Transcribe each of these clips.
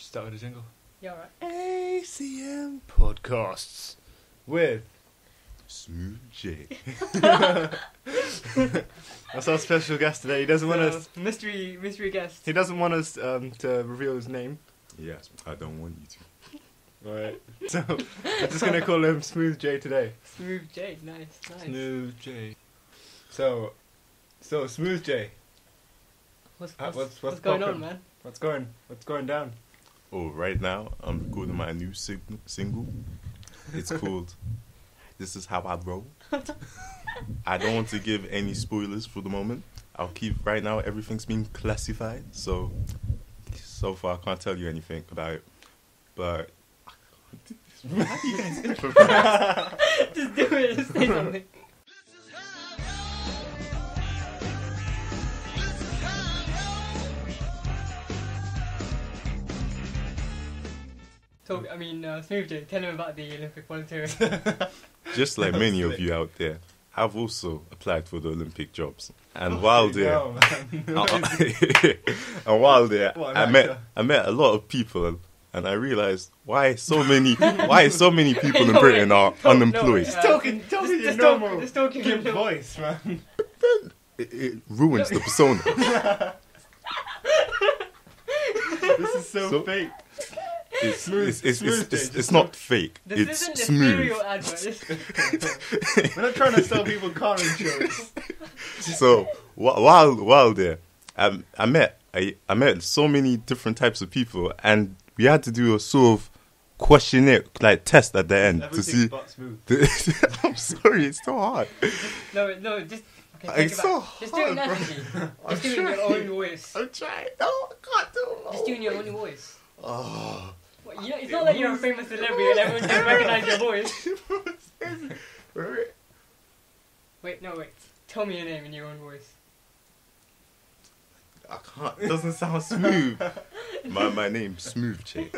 Start with a jingle. Yeah, alright. ACM podcasts with Smooth J. that's our special guest today. He doesn't want us. Mystery guest. He doesn't want us to reveal his name. Yes, I don't want you to. Alright. So we're just gonna call him Smooth J today. Smooth J, nice. Smooth J. So Smooth J. What's poppin'? going on, man? What's going down? Oh, right now I'm recording my new single. It's called "This Is How I Roll." I don't want to give any spoilers for the moment. I'll keep right now. Everything's been classified, so far I can't tell you anything about it. But how do you guys improvise? Just do it. Just say something. So, Smooth J, tell him about the Olympic volunteering. Just like many of you out there, I've also applied for the Olympic jobs. And while there, I met a lot of people, and I realized why so many people in Britain are unemployed. Just talking your normal voice, man. It ruins the persona. This is so fake. It's not fake. This it's isn't a smooth. cereal advert. We're not trying to sell people car insurance. So while there, I met so many different types of people, and we had to do a sort of questionnaire, like test at the end to see. I'm sorry, it's so hard. No, just. Okay, It's so just do it hard, naturally. bro. Just do it in your own voice. I'm trying. No, I can't do it. Just do it in your own voice. Oh. It's not like you're a famous celebrity and everyone can recognize your voice. Wait. Tell me your name in your own voice. I can't. It doesn't sound smooth. My name's Smooth J.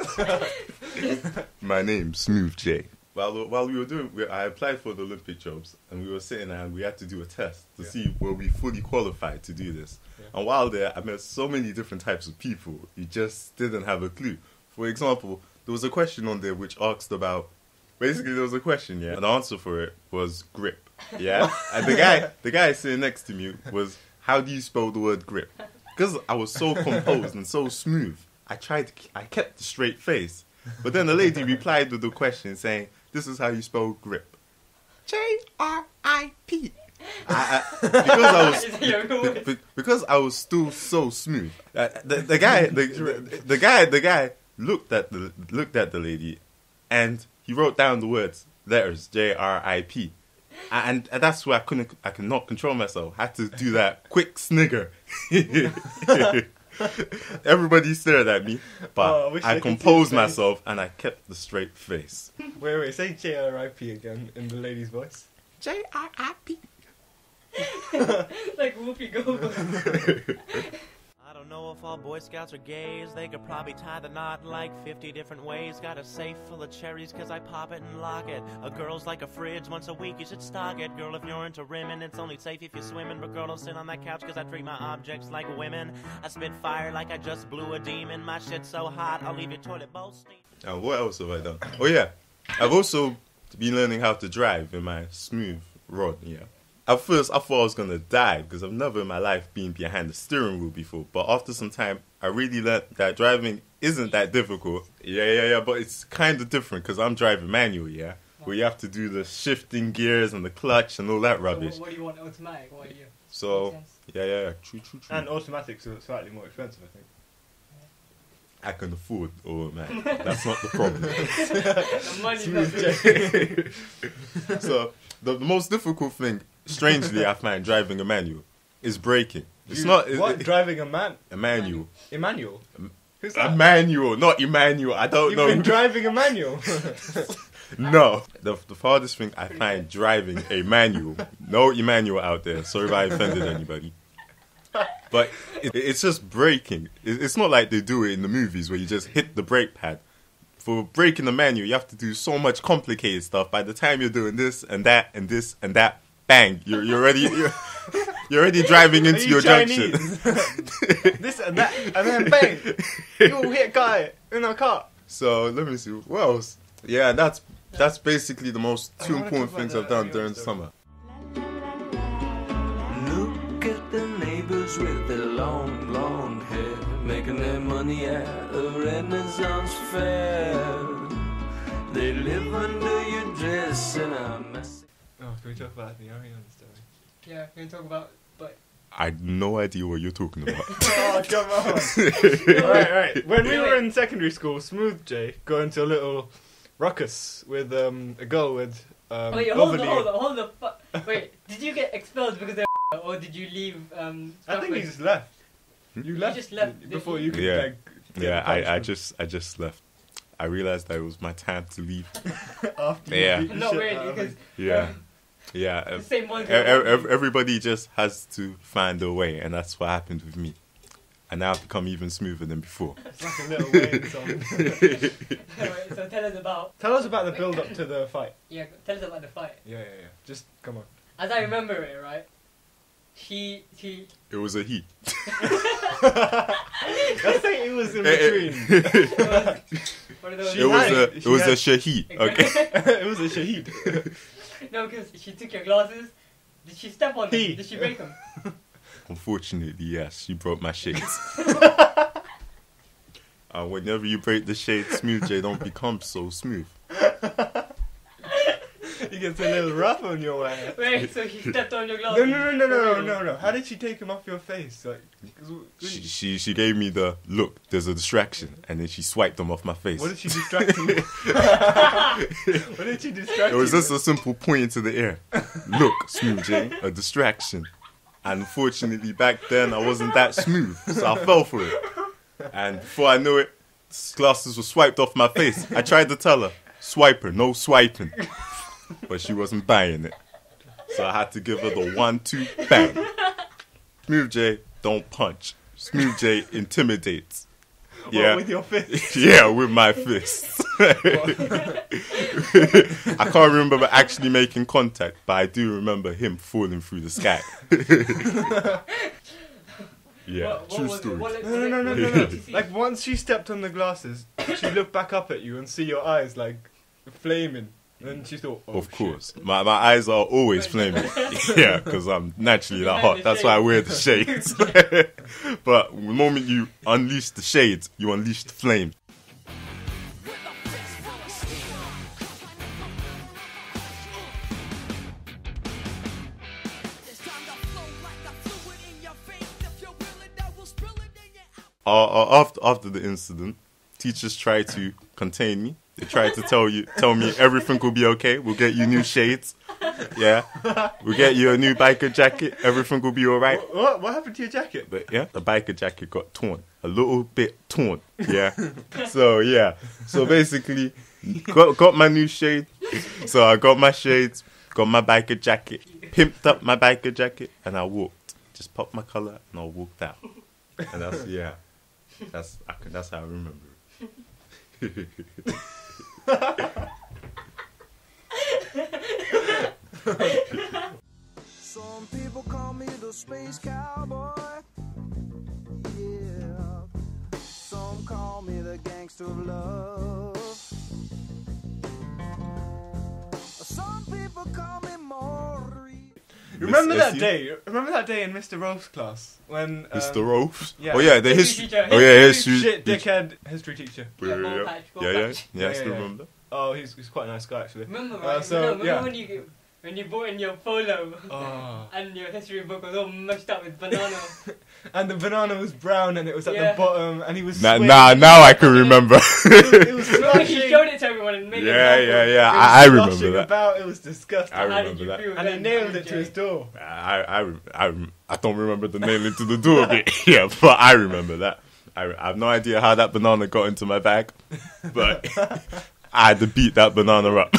My name's Smooth J. While we were I applied for the Olympic jobs, and we were sitting there and we had to do a test to see were we fully qualified to do this. Yeah. And while there, I met so many different types of people. You just didn't have a clue. For example, there was a question on there which asked about. Basically, there was a question, and the answer for it was grip. Yeah, and the guy sitting next to me was, how do you spell the word grip? Because I was so composed and so smooth, I kept the straight face. But then the lady replied with the question saying, this is how you spell grip. J-R-I-P. Because I was still so smooth. The guy looked at the lady, and he wrote down the letters J-R-I-P. And that's where I could not control myself. I had to do that quick snigger. Everybody stared at me, but I composed myself and I kept the straight face. Wait, say J-R-I-P again in the lady's voice. J-R-I-P. Like Whoopi Goldberg. I don't know if all Boy Scouts are gays. They could probably tie the knot like 50 different ways. Got a safe full of cherries cause I pop it and lock it. A girl's like a fridge, once a week you should stock it. Girl, if you're into rimming, it's only safe if you're swimming. But girl, don't sit on that couch cause I treat my objects like women. I spit fire like I just blew a demon. My shit's so hot, I'll leave your toilet bowl steam. And what else have I done? Oh yeah, I've also been learning how to drive in my smooth rod, At first, I thought I was going to die because I've never in my life been behind the steering wheel before. But after some time, I really learned that driving isn't that difficult. Yeah, but it's kind of different because I'm driving manual, where you have to do the shifting gears and the clutch and all that rubbish. So what do you want, automatic? What are you? So, yeah, true. And automatics are slightly more expensive, I think. I can afford automatic. That's not the problem. The money's not So, the most difficult thing, strangely, I find driving a manual is braking. It's not driving a manual. Emmanuel. Who's A that? manual, not Emmanuel. I don't know. You've been driving a manual. No, the farthest thing I find driving a manual. No Emmanuel out there. Sorry if I offended anybody. But it's just braking. It's not like they do it in the movies where you just hit the brake pad. For braking the manual, you have to do so much complicated stuff. By the time you're doing this and that and this and that, bang, you're ready. You're already driving Are into you your junction. Chinese? This and that, and then bang, you hit guy in a car. So let me see what else. Yeah, that's basically the most I two wanna important talk things about I've that done earlier during on, so- summer. Look at the neighbors with their long, long hair, making their money at a Renaissance fair. They live under your dress and a mess. Oh, can we talk about the Ariana story? Yeah, we can talk about, but I had no idea what you're talking about. Oh, come on. Alright. When we were in secondary school, Smooth J got into a little ruckus with a girl with wait, overly... hold the wait, did you get expelled because they're or did you leave? I think he just left. You left just left, before didn't you could Yeah. like. get Yeah, the I punishment just left. I realized that it was my time to leave. after Yeah. you beat the No, shit wait, out of because him. Yeah, yeah. the same one. Everybody just has to find a way, and that's what happened with me. And now I've become even smoother than before. It's like a little Wayne song. Anyway, so tell us about. Tell us about the build up to the fight. Yeah, tell us about the fight. Yeah. Just come on. As I remember it, right? She. It was a he. I think it was in between. What are those? It was had- a she had- shaheed. Okay. It was a shaheed. No, because she took your glasses. Did she step on them? He. Did she break them? Unfortunately, yes, she broke my shades. Whenever you break the shade, Smooth J don't become so smooth. He gets a little rough on your ass. Wait, so she stepped on your glasses? No. How did she take him off your face? Like, 'cause She gave me the look. There's a distraction, and then she swiped them off my face. what did she distract you with? What did she distract It was you just a simple point into the air. Look, Smooth J, a distraction. And unfortunately, back then I wasn't that smooth, so I fell for it. And before I knew it, glasses were swiped off my face. I tried to tell her, swipe her, no swiping. But she wasn't buying it. So I had to give her the 1-2 bang. Smooth J don't punch. Smooth J intimidates. What, Yeah. with your fist? Yeah, with my fists. I can't remember actually making contact, but I do remember him falling through the sky. Yeah, What true was it? story. No. What did you see? Like, once she stepped on the glasses, she looked back up at you and see your eyes, like, flaming. And she thought, oh, Of course. My eyes are always flaming. Yeah, because I'm naturally that hot. That's why I wear the shades. But the moment you unleash the shades, you unleash the flame. After the incident, teachers tried to contain me. They tried to tell me everything will be okay. We'll get you new shades. Yeah, we'll get you a new biker jacket. Everything will be alright. What happened to your jacket? But yeah, the biker jacket got torn. A little bit torn. Yeah. So yeah. So basically, got my new shade. So I got my shades, got my biker jacket, pimped up my biker jacket, and I walked. Just popped my collar and I walked out. And that's that's how I remember it. Some people call me the space cowboy. Yeah. Some call me the gangster of love. Some people call me Maury. Remember that SU? day? Remember that day in Mr. Rolf's class when Mr. Rolf? yeah. Oh yeah, the History history. teacher. Oh yeah, history. shit dickhead history teacher. Yeah, ball patch, ball patch. Yeah, I Yeah, still yeah. remember. Oh, he's quite a nice guy actually. Remember, right? so, remember yeah. when you brought in your polo Oh. and your history book was all mushed up with banana. And the banana was brown and it was at Yeah. the bottom and he was Now sweating. I can remember. It was Remember he flushing. showed it to everyone and made Yeah, it yeah, It yeah. was I remember sloshing that. about. It was disgusting. I How did remember you that. feel And he then, nailed it to Jay? his door. I don't remember the nailing to the door bit. Yeah, but I remember that. I have no idea how that banana got into my bag, but I had to beat that banana up.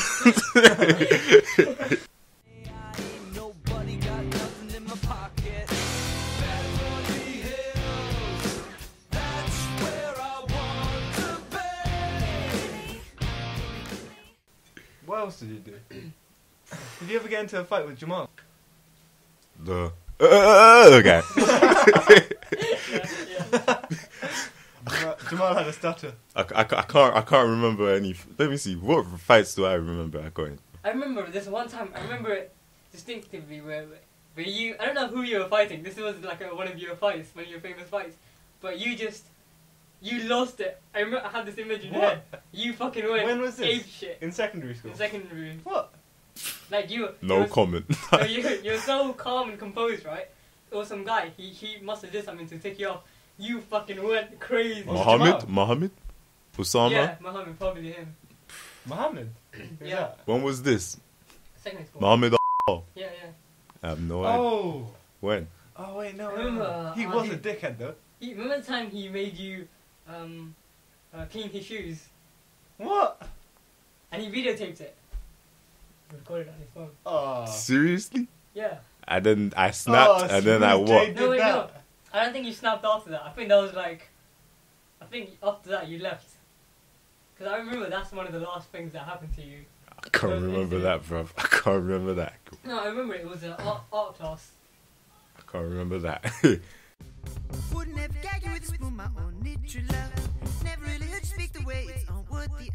Nobody got nothing in my pocket. California Hills, that's where I want to be. What else did you do? Did you ever get into a fight with Jamal? The Okay. Jamal had a stutter. I can't remember any. Let me see. What fights do I remember going? I remember this one time. I remember it distinctively where you. I don't know who you were fighting. This was like one of your fights, one of your famous fights. But you lost it. I remember. I have this image in my head. You fucking went. When was this? Ape shit. In secondary school. In secondary. What? Like you. No comment. No, you're so calm and composed, right? There was some guy. He must have did something to take you off. You fucking went crazy. Mohammed? Osama? Yeah, Mohammed, probably him. Mohammed? Yeah. That? When was this? Secondary school. Mohammed. Yeah. I have no idea. Oh! When? Oh, wait, no. Remember, He was a dickhead, though. Remember the time he made you clean his shoes? What? And he videotaped it. He recorded it on his phone. Oh. Seriously? Yeah. And then I snapped, and then I Smooth what? J No, wait, did no. that. I don't think you snapped after that. I think that was like... I think after that you left. Because I remember that's one of the last things that happened to you. I can't remember that, bruv. I can't remember that. No, I remember it was an art class. I can't remember that. Wouldn't have gagged you with a spoon, my only true love. Never really heard you speak the way it's on what the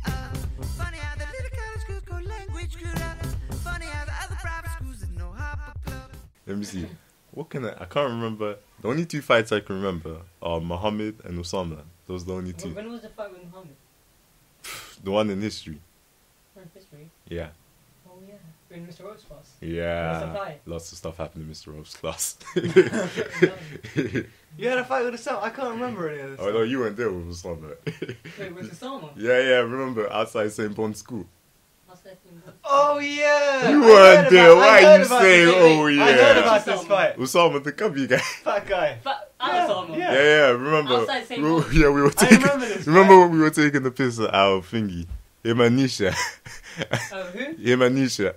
Funny how the little college schools go language screwed up. Funny how the other private schools didn't know Hopper Club. Let me see. What can I can't remember. The only two fights I can remember are Muhammad and Osama. Those are the only two. When was the fight with Muhammad? The one in history. Oh, in history? Yeah. Oh, yeah. In Mr. Roach's class? Yeah. Lots of stuff happened in Mr. Rope's class. You had a fight with Osama? I can't remember any of this. Oh no, you weren't there with Osama. Wait, with Osama? Yeah, remember, outside St. Bond's school. Oh, yeah! You I weren't heard there, about- why I are heard you about saying, this. oh I heard yeah? about this fight. Osama, the cubby guy. Fat guy. Osama? Yeah. Yeah, remember. Outside St. Bond's. Yeah, we were I taking. remember this Remember fight. when we were taking the piss at our thingy? Him and Nisha. Oh, who? Him and Nisha.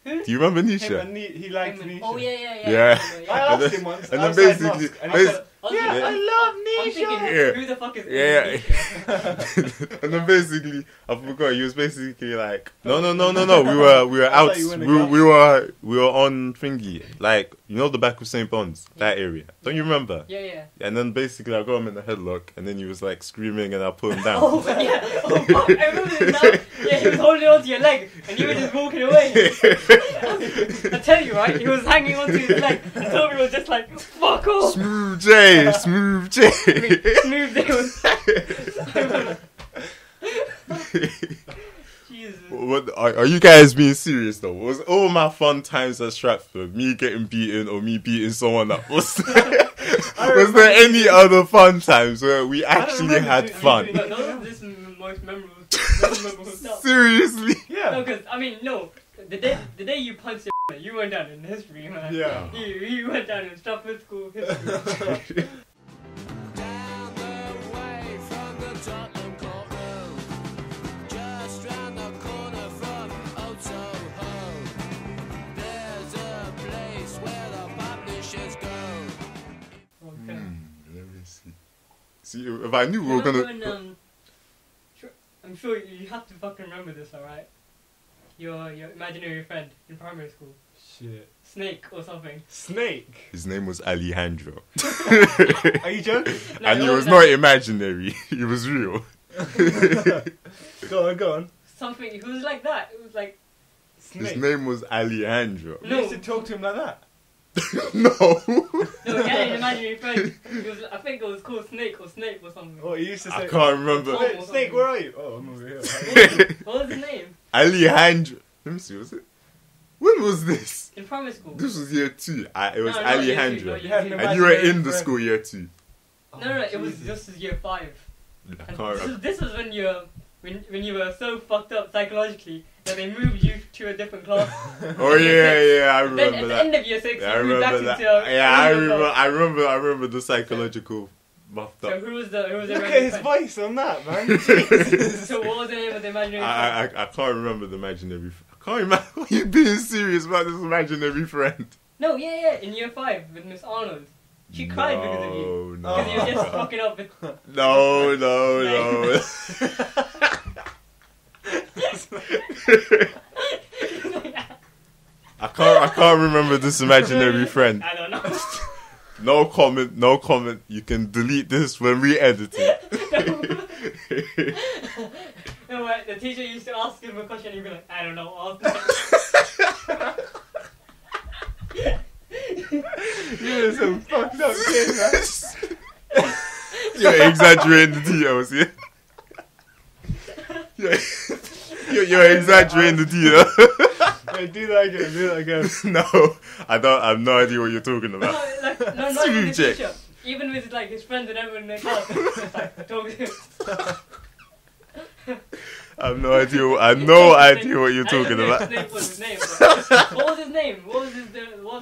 Who? Do you remember Him Nisha? and he liked Nisha. Oh, yeah. Yeah. I And asked then- him once. and then outside basically- mosque, and he said, yeah, Yeah. I love I'm thinking, Nisha. Yeah. who the fuck is Yeah. Nisha? And then basically, I forgot. He was basically like, no. We were out. thought you were in a We were on thingy, like you know the back of St. Bond's, that area. Don't you remember? Yeah. And then basically, I got him in the headlock, and then he was like screaming, and I put him down. Oh, yeah. Oh, fuck. I remember this now. Yeah, he was holding onto your leg, and you were just walking away. I tell you, right? He was hanging onto his leg, and Toby was just like, fuck off. Smooth J. I mean, smooth it was. Jesus. What are you guys being serious though? Was all my fun times at Stratford me getting beaten or me beating someone up? Was there any other fun times where we actually remember had you fun? doing- No, those are just most memorable stuff. Seriously? Yeah. No, because, I mean, no. The day you punched him, you went down in history, man. Yeah. You went down in Stratford School history. Down the way from the Tottenham Court Road, just round the corner from Old Soho. There's a place where the publishers go. Okay. Let me see. See, if I knew we were Remember gonna. when, I'm sure you have to fucking remember this, alright? Your imaginary friend in primary school. Shit. Snake or something. Snake? His name was Alejandro. Are you joking? No, And he no, was no. not imaginary, he was real. Go on. Something, it was like that. It was like, Snake. His name was Alejandro. You used to talk to him like that? No! no, he had an imaginary friend. It was, I think it was called Snake or something. Oh, he used to say... I can't remember. Hey, Snake, where are you? Oh, I'm over here. What was his name? Alejandro. Let me see, was it? When was this? In primary school. This was year 2. It was No, not year two, Alejandro. not You had an And you were in imaginary the friend. school year 2. No, it was Jesus. just as year 5. I And can't remember. this was when you were so fucked up psychologically that they moved you to a different class. Oh yeah, I Then at remember the that. end of year 6, Yeah, I you moved back remember into that. a Yeah, I regular remember. class. I remember the psychological buffed So up. who was the Look at imaginary his friend? voice on that, man. Jesus. So what was the name of the imaginary friend? I can't remember the imaginary. I can't remember. Are you being serious about this imaginary friend? No, yeah, in year 5 with Miss Arnold. She cried because of you. No, Because you were just fucking up with... no. I can't remember this imaginary friend. I don't know. No comment. You can delete this when we edit it. No, the teacher used to ask him a question and he'd be like, I don't know, You're some fucked up kid, man. You're exaggerating the details, yeah? You're exaggerating the details. Wait, do that again. No, I have no idea what you're talking about. No, not even the teacher. Even with like his friends and everyone in the class, it's like talking to him. I have no idea what you're talking about. What was his name? What was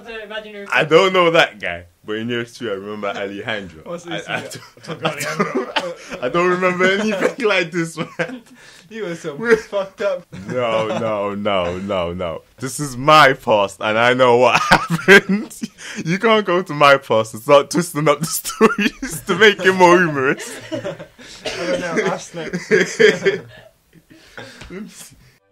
the imaginary? I don't know that guy, but in year 2 I remember Alejandro. What's this? I don't remember anything like this, man. You were so fucked up. No. This is my past, and I know what happened. You can't go to my past and start twisting up the stories to make it more humorous. I don't know, ask next.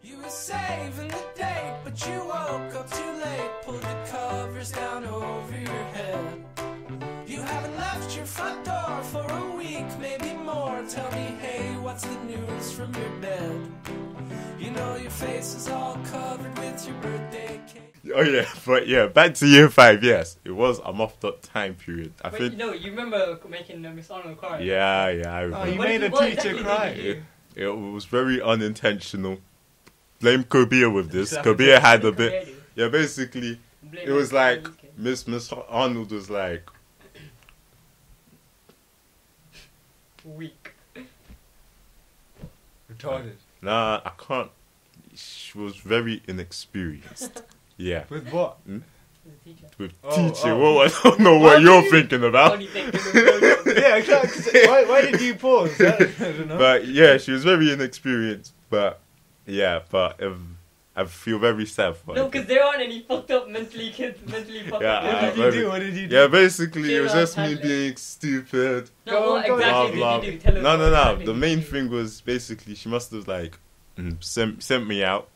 You were saving the date, but you woke up too late. Pulled the covers down over your head. You haven't left your front door for a week, maybe more. Tell me, hey, what's the news from your bed? You know your face is all covered with your birthday cake. Oh yeah, but yeah, back to year 5. Yes, it was a mocked up time period. I think. No, you remember making Miss Arnold cry? Yeah, I remember. Oh, you made a teacher cry. It was very unintentional. Blame Kobia with this. Kobia had a bit. Yeah, basically, it was like Miss Arnold was like weak. Retarded. Nah, I can't. She was very inexperienced. Yeah. With what? The teacher. With Oh, teaching. oh. Well, I don't know what you're thinking about. Yeah, exactly. Why did you pause? I don't know. But yeah, she was very inexperienced. But yeah, I feel very sad for her. No, because there aren't any fucked up mentally fucked Yeah, up. What did you do? Yeah, basically, Chill it was out, just me handle it. being stupid. No, what Go on, exactly Blah, did you do? Tell us No. what exactly The did main you do. thing was basically she must have like sent me out,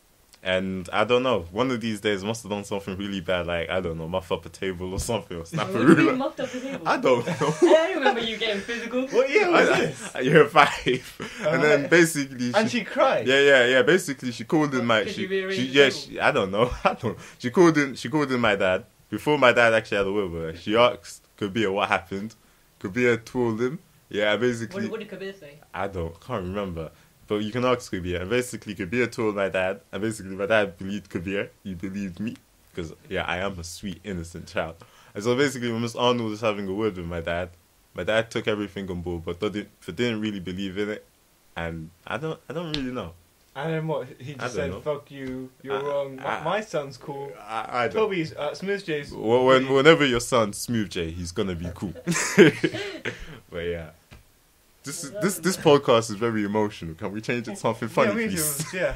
and I don't know. One of these days, must have done something really bad, like I don't know, muff up a table or something, or snap a What do you mean ruler. muffed up the table? I don't know. I remember you getting physical. What year was this? Year 5, and then basically And she cried. Yeah. Basically, she called in my. Could you rearrange the table? I don't know. She called in my dad before my dad actually had a word with her. She asked Kabir what happened. Kabir told him. Yeah, basically. What did Kabir say? I can't remember. But you can ask Kabir. And basically, Kabir told my dad. And basically, my dad believed Kabir. He believed me. Because, yeah, I am a sweet, innocent child. And so basically, when Miss Arnold was having a word with my dad took everything on board, but didn't really believe in it. And I don't really know. And then what? He I just don't said, know. "Fuck you, you're wrong. My son's cool." I don't. Toby's, Smooth J's. Whenever your son Smooth J, he's gonna be cool. But yeah, this podcast is very emotional. Can we change it to something funny, yeah, please? Yeah.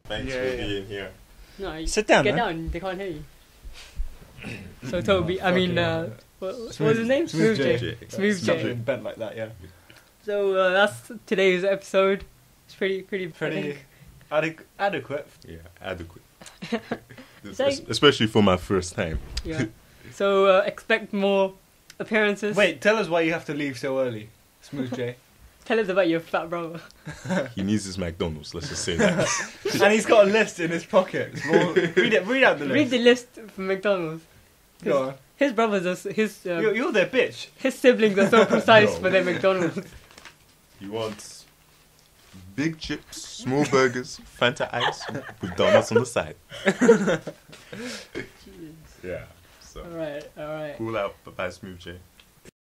Thanks Yeah, for yeah. being here. No, you Sit down, Get man. down. They can't hear you. So Toby, I mean, Fucking what was his name? Smooth J. Smooth Stop J. being bent like that, yeah. So that's today's episode. It's pretty I Pretty think. adequate. Yeah, adequate. Say- Especially for my first time. Yeah. So expect more appearances. Wait, tell us why you have to leave so early, Smooth J. Tell us about your fat brother. He needs his McDonald's. Let's just say that. And he's got a list in his pocket. Well, read out the list. Read the list from McDonald's. Go on. His brothers are You're their bitch. his siblings are so precise No. for their McDonald's. He wants big chips, small burgers, Fanta ice, with donuts on the side. Jesus. Yeah. So All right. cool out, bye, Smooth J.